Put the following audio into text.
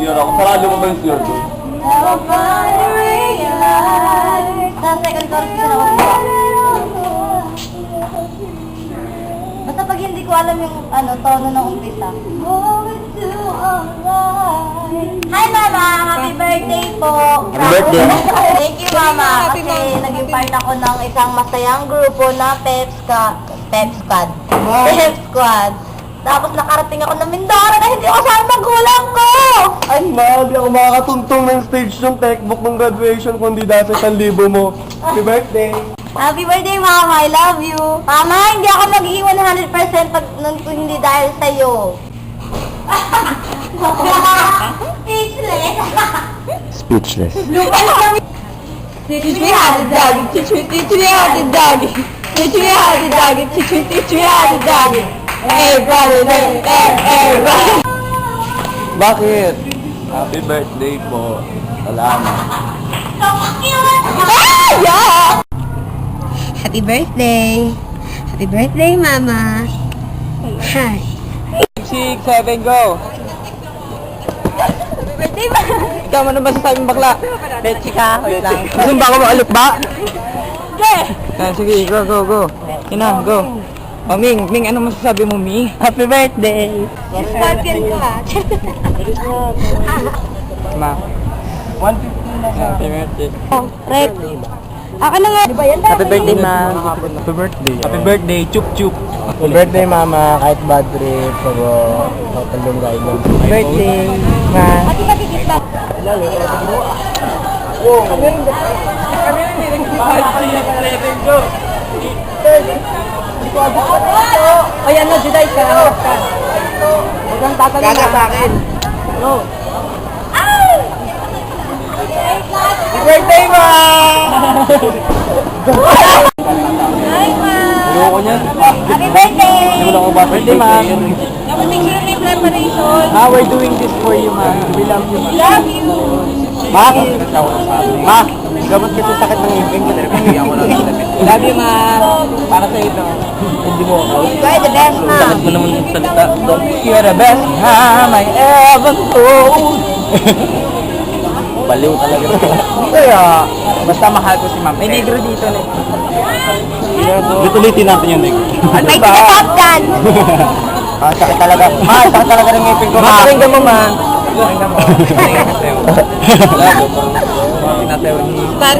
Siyar ako. Sarado mo ba yung siyar doon? Sa second chorus ko na basta pag hindi ko alam yung tono ng umpisa. Hi Mama! Happy birthday po! Happy birthday! Thank you Mama! Kasi naging part ako ng isang masayang grupo na Pep Squad. Tapos nakarating ako ng Mindoro na hindi ako kasama magulang ko! Ay, di ako makakatuntong ng stage ng textbook ng graduation kundi dati 1,000 mo. Happy birthday! Happy birthday, Mama! I love you! Mama, hindi ako magiging 100% pag kung hindi dahil sa'yo. Speechless. Teach me how to doggy, teach me how to doggy. Teach me how to doggy, teach me how to doggy. Hey, brother, hey, brother. Bakit? Happy birthday po. Salamat. Yeah! Happy birthday! Happy birthday, Mama! Hi! 6, 7, go! Happy birthday, Mama! Ikaw, ano ba sasabing bakla? Betchy ka, wait lang. Gusto ba ako maalok ba? Okay! Sige, go. Ina, go. Oh, Ming, ano masasabi mo, Ming? Happy birthday! Scorpion ko ha. Ma. 150 na sa happy birthday. Rep. Ako na nga. Diba yan? Happy birthday, ma. Happy birthday. Happy birthday, chup. Happy birthday, mama. Kahit bad trip, pero patulong guide mo. Happy birthday, ma. Pati patikit lang. Ay, ano, Juday, karahat ka. Huwag kang tatanong sa akin. Ano? Happy birthday, ma! Hi, Ma! Ayoko niya. Happy birthday! Hindi ko lang ako ba? Birthday, ma. Nakating sure may preparation. Ma, we're doing this for you, ma. We love you, ma. Love you! Ma, gamot kasi sakit ng ngipin ko. Love you, ma. Para sa ito. Hindi mo ako. You're the best, Ma! Sakit mo naman yung salita. You're the best mom I ever known. Baliw talaga. Kaya, basta mahal ko si ma'am. May negro dito, Nick. Dito ulitin natin yun, Nick. Ano May ba? tinatap dyan! Sakit talaga. Ma, sakit talaga ng ngipin ko, ma. Paringgan mo, ma. Paringgan mo. Paringgan mo. Wala,